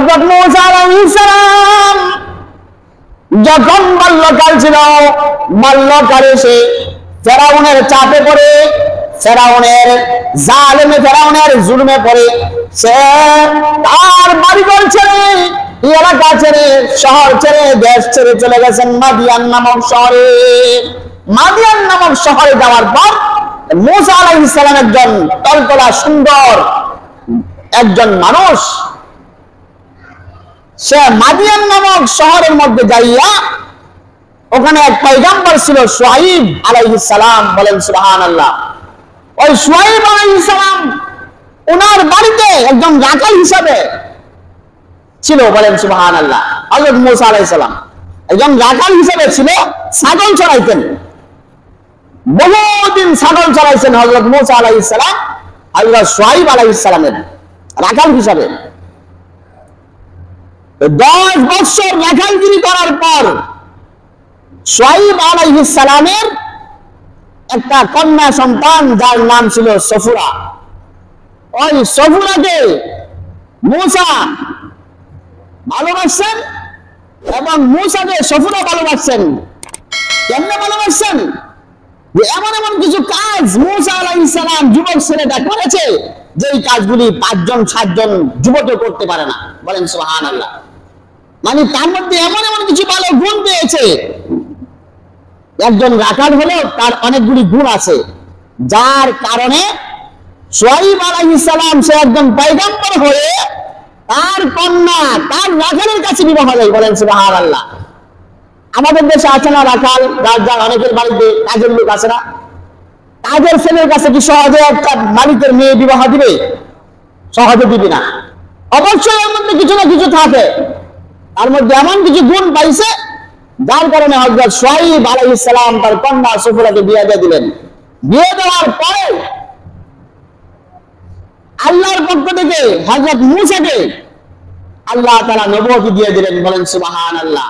হযরত মূসা আলাইহিস সালাম যখন বাল্যকাল ছিল, বাল্যকালে সে ফেরাউনের চাপে পড়ে, ফেরাউনের জালেমে, ফেরাউনের জুলুমে পড়ে সে তার বাড়িঘর ছেড়ে, এলাকা ছেড়ে, শহর ছেড়ে, দেশ ছেড়ে চলে গেছেন মাদিয়ান নামক শহরে। মাদিয়ান নামক শহরে যাওয়ার পর মূসা আলাইহিস সালাম একজন টলটলা সুন্দর একজন মানুষ, সে মাদিয়ান নামক শহরের মধ্যে যাইয়া ওখানে এক পয়গম্বর ছিল শুআয়ব আলাইহিস সালাম, বলেন সুবহানাল্লাহ। ওই শুআয়ব আলাইহিস সালাম ওনার বাড়িতে একজন রাখাল হিসাবে ছিল, বলেন সুবহানাল্লাহ। হযরত মূসা আলাইহিস সালাম একজন রাখাল হিসাবে ছিল, ছাগল চড়াইতেন, বহুদিন ছাগল চড়াইছেন হযরত মূসা আলাইহিস সালাম হযরত শুআয়ব আলাইহিস সালামের রাখাল হিসাবে। 10 বছর রাখালগিরি করার পর শুআয়ব আলাইহিস সালামের একটা কন্যা সন্তান, যার নাম ছিল সফুরা। ওই সফুরাকে মূসা ভালোবাসছেন এবং মূসাকে সফুরা ভালোবাসছেন। কেমনে ভালোবাসছেন? যে এমন এমন কিছু কাজ মূসা আলাইহিস সালাম যুবক ছেলেটা করেছে, যেই কাজগুলি 5 জন 7 জন যুবকও করতে পারে না, বলেন সুবহানাল্লাহ। মানে তার মধ্যে এমন এমন কিছু ভালো গুণ পেয়েছে। একজন রাখাল হলেও তার অনেকগুলি গুণ আছে, যার কারণে শুআয়ব আলাইহিস সালাম সে একজন পয়গম্বর হয়ে তার কন্যা তার রাখালের কাছে বিবাহ হয়, বলেন সুবহানাল্লাহ। আমাদের দেশে আছে না রাখাল, যার অনেকের বাড়িতে কাজের লোক আছে না, কাজের ছেলের কাছে কি সহজে একটা মালিকের মেয়ে বিবাহ দিবে? সহজে দিবি না। অবশ্যই এর মধ্যে কিছু না কিছু থাকে, তার মধ্যে এমন কিছু গুণ পাইছে যার কারণে হযরত শুআয়ব আলাইহিস সালাম তার কন্যা সফুরাকে বিয়ে দিয়ে দিলেন। বিয়ে দেওয়ার পরে আল্লাহর পক্ষ থেকে হযরত মূসাকে আল্লাহ তাআলা নবুয়তি দিয়ে দিলেন, বলেন সুবহানাল্লাহ।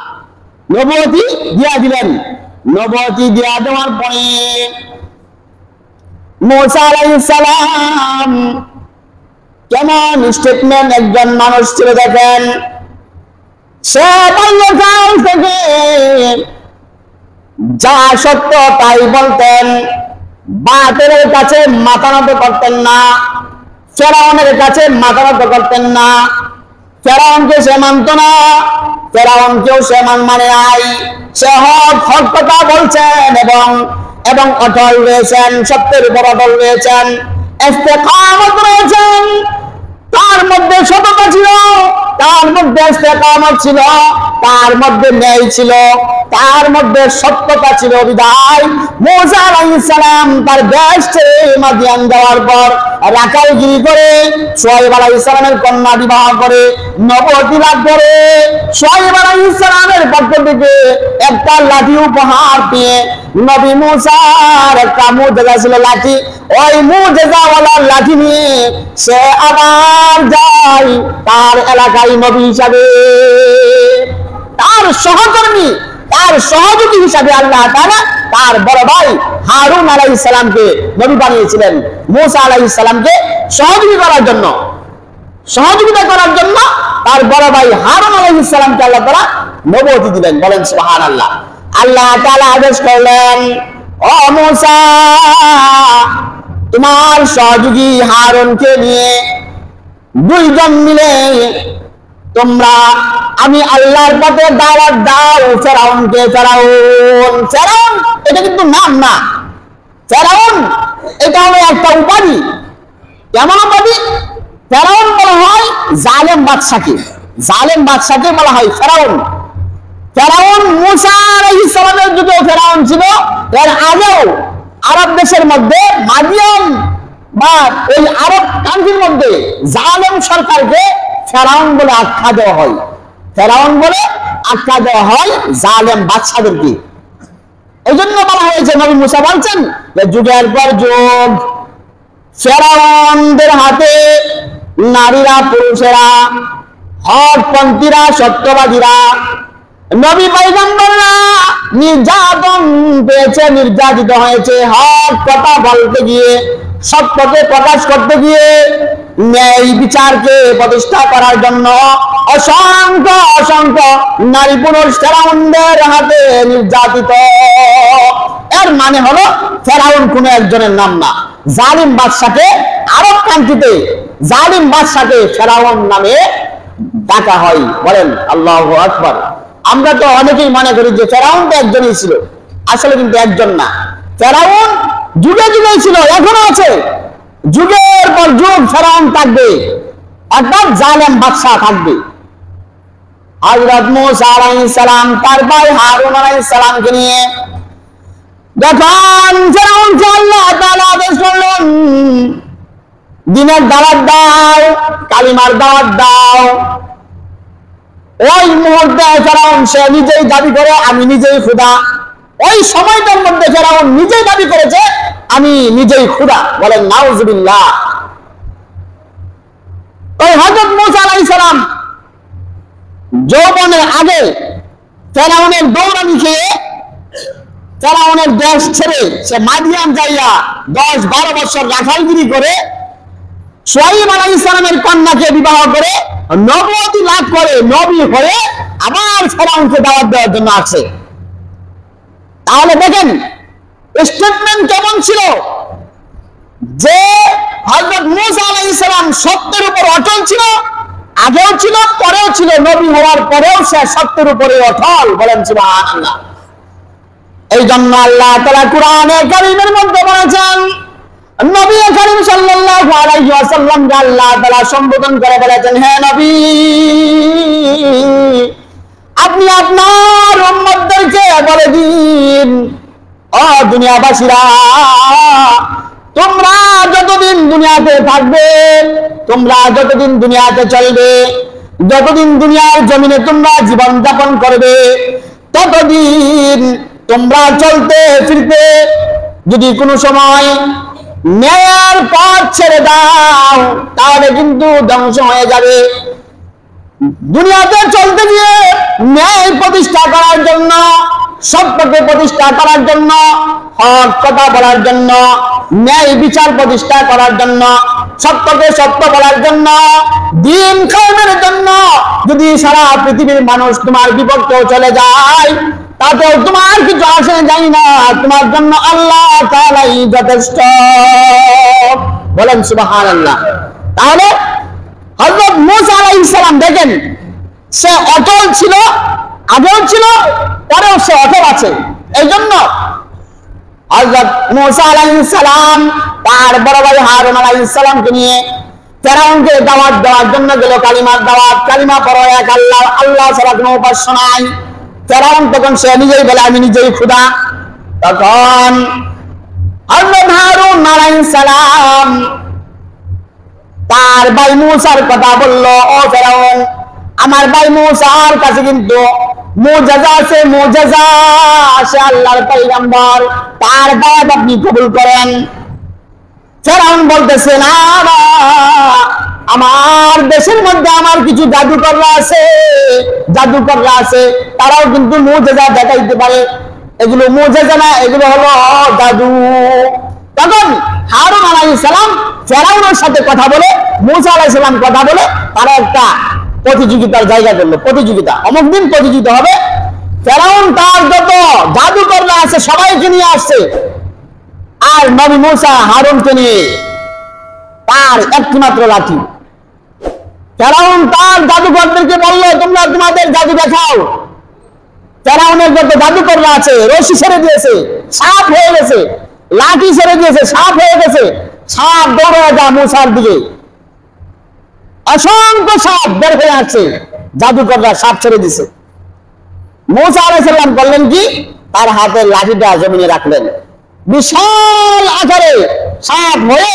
নবুয়তি দিয়ে দিলেন। নবুয়তি দিয়ে দেওয়ার পরে মূসা আলাইহিস সালাম কেমন স্টেটমেন্ট একজন মানুষ ছিল দেখেন। সে বাল্যকাল থেকে যা সত্য তাই বলতেন, বাতিলের কাছে মাথা নত করতেন না, ফেরাউনের কাছে মাথা নত করতেন না। ফেরাউনকে সে মানত না, ফেরাউনকেও সে মানে নাই। সে হক কথা বলছেন এবং অটল রয়েছেন, সত্যের উপর অটল রয়েছেন, ইস্তেকামত রয়েছেন। তার মধ্যে সততা ছিল, তার মধ্যে ইস্তেকামত ছিল, তার মধ্যে ন্যায় ছিল, তার মধ্যে সত্যতা ছিল। বিদায় মূসা আলাইহিস সালাম তার দেশ ছেড়ে মাদিয়ান যাওয়ার পর রাখালগিরি করে শুআয়ব আলাইহিস সালামের কন্যা বিবাহ করে নবুয়তি লাভ করে। শুআয়ব আলাইহিস সালামের পক্ষ থেকে একটা লাঠি উপহার পেয়ে নবী মূসার একটা মুজেজা ছিল লাঠি, ওই মুজেজাওয়ালা লাঠি নিয়ে সে আবার যায় তার এলাকায় নবী হিসাবে, তার সহকর্মী, তার সহযোগী হিসাবে আল্লাহ তাআলা তার বড় ভাই হারুন আলাইহিস সালামকে নবী বানিয়েছিলেন। মূসা আলাইহিস সালামকে সহযোগিতা করার জন্য তার বড় ভাই হারুন আলাইহিস সালামকে আল্লাহ তাআলা নবুয়তি দিলেন, বলেন সুবহানাল্লাহ। আল্লাহ তাআলা আদেশ করলেন, ও মূসা, তোমার সহযোগী হারুনকে নিয়ে 2 জন মিলে তোমরা আমি আল্লাহর পথে দাওয়াত দাও ফেরাউনকে। ফেরাউন এটা কিন্তু নাম না, ফেরাউন এটা হলো একটা উপাধি। কেমন উপাধি? ফেরাউন বলা হয় জালেম বাদশাকে বলা হয় ফেরাউন। ফেরাউন মূসা আলাইহিস সালামের যুগে ফেরাউন ছিল, এর আগেও আরব দেশের মধ্যে মাদিয়ান বা এই আরব কান্ট্রির মধ্যে জালেম সরকারকে ফেরাউন বলে আখ্যা দেওয়া হয়। ফেরাউন বলে আখ্যা দেওয়া হয় জালেম বাদশাদেরকে। এই জন্য বলা হয়েছে, নবী মূসা বলছেন যে যুগের পর যুগ ফেরাউনদের হাতে নারীরা, পুরুষেরা, হকপন্থীরা, সত্যবাদীরা, নবী পয়গম্বররা নির্যাতন পেয়েছে, নির্যাতিত হয়েছে। হক কথা বলতে গিয়ে, সত্যকে প্রকাশ করতে গিয়ে, ন্যায় বিচারকে প্রতিষ্ঠা করার জন্য অসংখ্য অসংখ্য নারী পুরুষ ফেরাউনদের হাতে নির্যাতিত। এর মানে হলো ফেরাউন কোন একজনের নাম না। জালিম বাদশাকে আরব কান্ট্রিতে জালিম বাদশাকে ফেরাউন নামে ডাকা হয়। বলেন আল্লাহু আকবার। আমরা তো অনেকেই মনে করি যে ফেরাউন তো একজনই ছিল, আসলে কিন্তু একজন না। ফেরাউন যুগে যুগে ছিল, এখনো আছে। যুগের পর যুগ ফেরাউন থাকবে, অর্থাৎ জালেম বাদশা থাকবে। হযরত মূসা আলাইহিস সালাম তার ভাই হারুন আলাইহিস সালামকে নিয়ে যখন ফেরাউনকে আল্লাহ তাআলা আদেশ করলেন, দিনের দাওয়াত দাও, কালিমার দাওয়াত দাও, ওই মুহূর্তে ফেরাউন সে নিজেই দাবি করে আমি নিজেই খোদা। ওই সময়টার মধ্যে ফেরাউন নিজেই দাবি করেছে আমি নিজেই খোদা। বলেন নাউজুবিল্লাহ। ওই হযরত মূসা আলাইহিস সালাম যৌবনের আগে ফেরাউনের দৌড়ানি খেয়ে ফেরাউনের দেশ ছেড়ে সে মাদিয়ান যাইয়া 10-12 বছর রাখালগিরি করে শুআয়ব আলাইহিস সালামের কন্যাকে বিবাহ করে নবুয়তি লাভ করে নবী হয়ে আবার ফেরাউনকে দাওয়াত দেওয়ার জন্য আসে। তাহলে দেখেন স্টেটমেন্ট কেমন ছিল, যে হযরত মূসা আলাইহিস সালাম সত্যের উপর অটল ছিল, আগেও ছিল, পরেও ছিল, নবী হওয়ার পরেও সে সত্যের উপরে অটল। বলেন সুবহানাল্লাহ। এই জন্য আল্লাহ তাআলা কোরআনে কারীমের মধ্যে বলেছেন, নবী করিম সাল্লাল্লাহু আলাইহি ওয়াসাল্লামকে আল্লাহ তাআলা সম্বোধন করে বলেছেন, হে নবী, আপনি আপনার উম্মতদেরকে বলে দিন, ও দুনিয়াবাসীরা, তোমরা যতদিন দুনিয়াতে থাকবে, তোমরা যতদিন দুনিয়াতে চলবে, যতদিন দুনিয়ার জমিনে তোমরা জীবন যাপন করবে, ততদিন তোমরা চলতে ফিরতে যদি কোনো সময় ন্যায়ের পথ ছেড়ে দাও তাহলে কিন্তু ধ্বংস হয়ে যাবে। দুনিয়াতে চলতে গিয়ে ন্যায় প্রতিষ্ঠা করার জন্য, সত্যকে প্রতিষ্ঠা করার জন্য, হক কথা বলার জন্য, ন্যায় বিচার প্রতিষ্ঠা করার জন্য, সত্যকে সত্য বলার জন্য, দিন কায়েমের জন্য যদি সারা পৃথিবীর মানুষ তোমার বিপক্ষেও চলে যায় তাতেও তোমার কিছু আসে যায় না, তোমার জন্য আল্লাহ তাআলাই যথেষ্ট। বলেন সুবহানাল্লাহ। তাহলে হযরত মূসা আলাইহিস সালাম দেখেন সে অটল ছিল, আগেও ছিল, পরেও সে অটল আছে। এই জন্য হযরত মূসা আলাইহিস সালাম তার বড় ভাই হারুন আলাইহিস সালামকে নিয়ে ফেরাউনকে দাওয়াত দেওয়ার জন্য গেল। কালিমার দাওয়াত, কালিমা পড়ো এক আল্লাহ, আল্লাহ ছাড়া কোনো উপাস্য নাই। ফেরাউন তখন সে নিজেই বলে আমি নিজেই খোদা। তখন হযরত হারুন আলাইহিস সালাম তার ভাই মূসার কথা বলল, ও ফেরাউন, আমার ভাই মূসার কাছে কিন্তু মুজিজা আছে, মুজিজা সে আল্লাহর পয়গম্বর, তার দাওয়াত আপনি কবুল করেন। ফেরাউন বলতেছে না, আমার দেশের মধ্যে আমার কিছু জাদুকররা আছে, তারাও কিন্তু মুজিজা দেখাইতে পারে। এগুলো মুজিজা না, এগুলো হলো জাদু। তখন হারুন আলাইহিস সালাম ফেরাউনের সাথে কথা বলে, মূসা আলাইহিস সালাম কথা বলে, তারা একটা প্রতিযোগিতার জায়গা করলো। প্রতিযোগিতা, অমুক দিন প্রতিযোগিতা হবে। ফেরাউন তার যত জাদুকররা আছে সবাইকে নিয়ে আসছে, আর নবী মূসা হারুনকে নিয়ে তার একটি মাত্র লাঠি। ফেরাউন তার জাদুকরদেরকে বললো, তোমরা তোমাদের জাদু দেখাও। ফেরাউনের যত জাদুকররা আছে রশি ছেড়ে দিয়েছে, সাপ হয়ে গেছে, লাঠি ছেড়ে দিয়েছে, সাপ হয়ে গেছে। সাপ দৌড়ে যা মূসার দিকে, অসংখ্য সাপ বের হয়ে আসছে, জাদুকররা সাপ ছেড়ে দিছে। মূসা আলাইহিস সালাম করলেন কি, তার হাতের লাঠিটা জমিনে রাখলেন, বিশাল আকারে সাপ হয়ে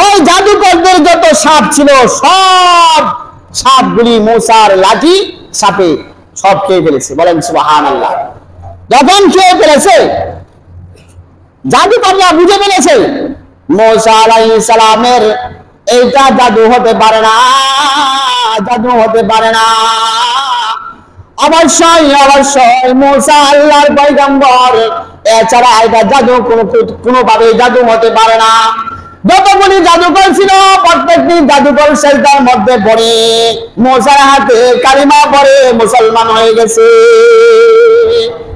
ওই জাদুকরদের যত সাপ ছিল সব সাপগুলি মূসার লাঠি সাপে সব খেয়ে ফেলেছে। বলেন সুবহানাল্লাহ। যখন খেয়ে ফেলেছে, জাদুকররা বুঝে ফেলেছে মূসা আলাইহিস সালামের এইটা জাদু হতে পারে না, জাদু হতে পারে না। অবশ্যই অবশ্যই মুসা আল্লাহর পয়গম্বর, এছাড়া এটা জাদু কোনোভাবে জাদু হতে পারে না। যতগুলি জাদুকর ছিল প্রত্যেকটি জাদুকর সেজদার মধ্যে পড়ে মুসার হাতে কালিমা পড়ে মুসলমান হয়ে গেছে।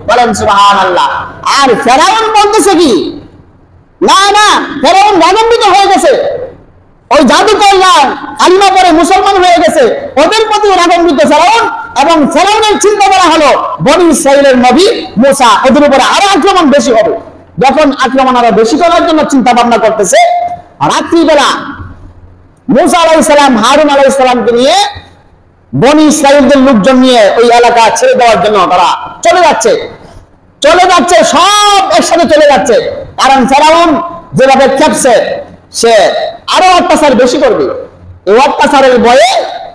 বলেন সুবহানাল্লাহ। আর ফেরাউন বলতেছে কি, না না, ফেরাউন রাগান্বিত হয়ে গেছে, ওই জাদুকররা কালিমা পড়ে মুসলমান হয়ে গেছে, ওদের প্রতি রাগান্বিত ফেরাউন। এবং ফেরাউনের চিন্তা করা হলো বনী ইসরাইলের নবী মুসা, ওদের উপরে আরো আক্রমণ বেশি হবে। যখন আক্রমণ আরো বেশি করার জন্য চিন্তা ভাবনা করতেছে, রাত্রিবেলা মুসা আলাইহিস সালাম হারুন আলাইহিস সালামকে নিয়ে বনী ইসরাইলদের লোকজন নিয়ে ওই এলাকা ছেড়ে দেওয়ার জন্য তারা চলে যাচ্ছে, সব একসাথে চলে যাচ্ছে। কারণ ফেরাউন যেভাবে খেপছে, সে আরো অত্যাচার বেশি করবে। এই অত্যাচারের ভয়ে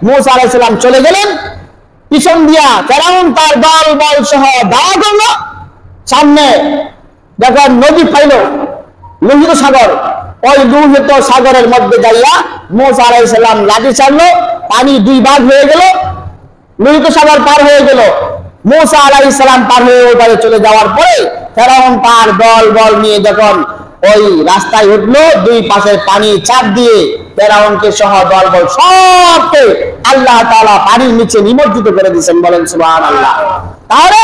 মুসা আলাইহিস সালাম চলে গেলেন। পিছন দিয়া ফেরাউন তার দল বল সহ দাওয়া করলো। সামনে যখন নদী পাইল, লোহিত সাগর, ওই লোহিত সাগরের মধ্যে যাইয়া মুসা আলাইহিস সালাম লাঠি ছাড়লো, পানি দুই ভাগ হয়ে গেল, লোহিত সাগর পার হয়ে গেল। মুসা আলাইহিস সালাম পার হয়ে ওই পারে চলে যাওয়ার পরে ফেরাউন তার দল বল নিয়ে যখন ওই রাস্তায় উঠলো, দুই পাশে পানি চাপ দিয়ে ফেরাউনকে সহ দল বল সবকে আল্লাহ তাআলা পানির নিচে নিমজ্জিত করে দিয়েছেন। বলেন সুবহানাল্লাহ। তাহলে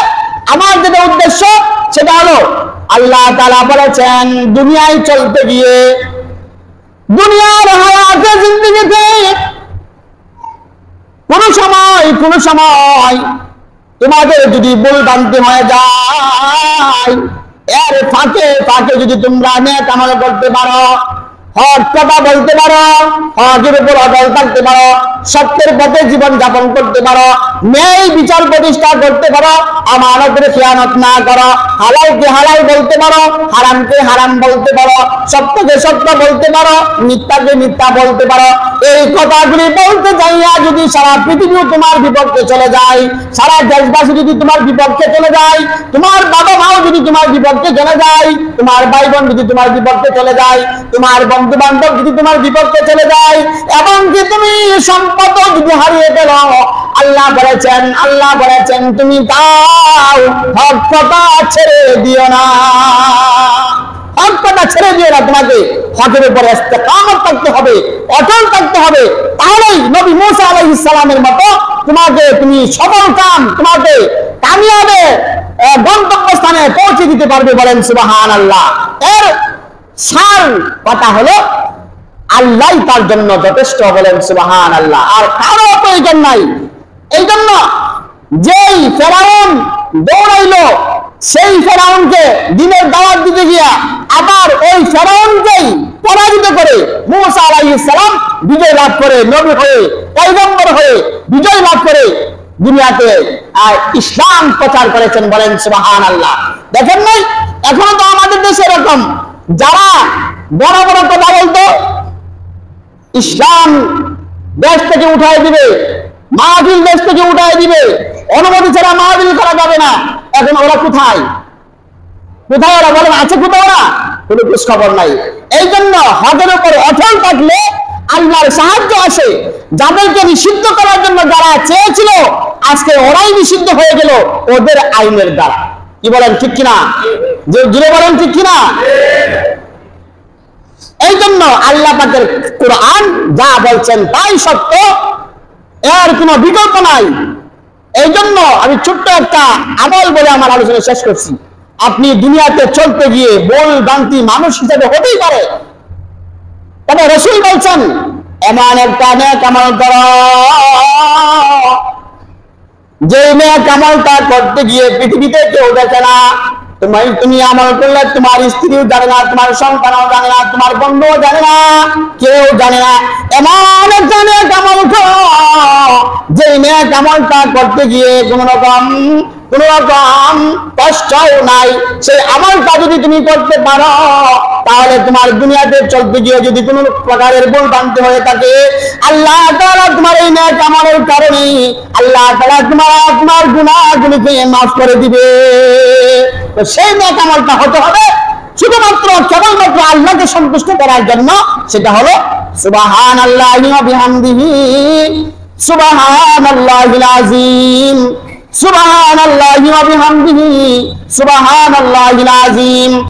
আমার যেটা উদ্দেশ্য সেটা হলো, আল্লাহ তাআলা বলেছেন দুনিয়ায় চলতে গিয়ে, দুনিয়ার হায়াতে জিন্দেগিতে কোন সময় তোমাদের যদি ভুল ভ্রান্তি হয়ে যায়, এর ফাঁকে যদি তোমরা নেক আমল করতে পারো, হক কথা বলতে পারো, হকের উপর অটল থাকতে পারো, সত্যের পথে জীবন যাপন করতে পারো, ন্যায় বিচার প্রতিষ্ঠা করতে পারো, আমানতের খেয়ানত না করো, হালালকে হালাল বলতে পারো, হারামকে হারাম বলতে পারো, সত্যকে সত্য বলতে পারো, মিথ্যাকে মিথ্যা বলতে পারো, এই কথাগুলি বলতে যাইয়া যদি সারা পৃথিবী তোমার বিপক্ষে চলে যায়, সারা দেশবাসী যদি তোমার বিপক্ষে চলে যায়, তোমার বাবা মাও যদি তোমার বিপক্ষে চলে যায়, তোমার ভাই বোন যদি তোমার বিপক্ষে চলে যায়, তোমার বন্ধু বান্ধব যদি তোমার বিপক্ষে চলে যায়, এবং কি তুমি সম্পদ যদি হারিয়ে ফেল, আল্লাহ বলেছেন তুমি তাও হক কথা ছেড়ে দিও না, হক কথা ছেড়ে দিও না, তোমাকে হকের উপরে ইস্তেকামত থাকতে হবে, অটল থাকতে হবে। তাহলেই নবী মুসা আলাইহিস সালামের মতো তুমি তোমাকে কামিয়াবে গন্তব্যস্থানে পৌঁছে দিতে পারবে। বলেন সুবহানাল্লাহ। এর সার কথা হলো আল্লাহ তার জন্য যথেষ্ট। বলেন সুবহানাল্লাহ। আর কারো প্রয়োজন নাই। এই জন্য যেই ফেরাউন দৌড়াইলো, সেই ফেরাউনকে দিনের দাওয়াত দিতে গিয়া আবার ওই ফেরাউনকেই পরাজিত করে মুসা আলাইহিস সালাম বিজয় লাভ করে, নবী হয়ে পয়গম্বর হয়ে বিজয় লাভ করে দুনিয়াতে ইসলাম প্রচার করেছেন। বলেন সুবহানাল্লাহ। দেখেন নাই, এখনো তো আমাদের দেশে এরকম যারা বড় বড় কথা বলতো, ইসলাম দেশ থেকে উঠাই দিবে, মাহফিল দেশ থেকে উঠাই দিবে, অনুমতি ছাড়া মাহফিল করা যাবে না, এখন ওরা কোথায় ওরা বলেন, আছে কোথাও? ওরা কোনো খোঁজ খবর নাই। এই জন্য হকের উপর অটল থাকলে আল্লাহর সাহায্য আসে। যাদেরকে নিষিদ্ধ করার জন্য যারা চেয়েছিল, আজকে ওরাই নিষিদ্ধ হয়ে গেল ওদের আইনের দ্বারা। কি বলেন, ঠিক কিনা? যে জুড়ে বলেন, ঠিক কিনা? এই জন্য আল্লাহ পাকের কোরআন যা বলছেন তাই সত্য, এর কোনো বিকল্প নাই। এই জন্য আমি ছোট্ট একটা আমল বলে আমার আলোচনা শেষ করছি। আপনি দুনিয়াতে চলতে গিয়ে ভুল ভ্রান্তি মানুষ হিসেবে হতেই পারে, তবে রাসূল বলছেন এমন একটা নেক আমল করো, যে নেক আমলটা করতে গিয়ে পৃথিবীতে কেউ দেখে না। তুমি আমল করলে তোমার স্ত্রীও জানে না, তোমার সন্তানও জানে না, তোমার বন্ধুও জানে না, কেউ জানে না। এমন একটা নেক আমল করো, যে নেক আমলটা করতে গিয়ে কোন রকম কষ্টও নাই। সেই আমলটা যদি তুমি করতে পারো, তাহলে তোমার দুনিয়াতে চলতে গিয়ে যদি কোনো প্রকারের ভুল ভ্রান্তি হয়ে থাকে, আল্লাহ তাআলা তোমার এই নেক আমলের কারণে আল্লাহ তাআলা তোমার গুনাহগুলোকে মাফ করে দিবে। তো সেই নেক আমলটা হতে হবে শুধুমাত্র কেবলমাত্র আল্লাহকে সন্তুষ্ট করার জন্য। সেটা হলো সুবহানাল্লাহি ওয়া বিহামদিহি সুবহানাল্লাহিল আযীম সুবহানাল্লাহি ওয়া বিহামদিহি সুবহানাল্লাহিল আযীম।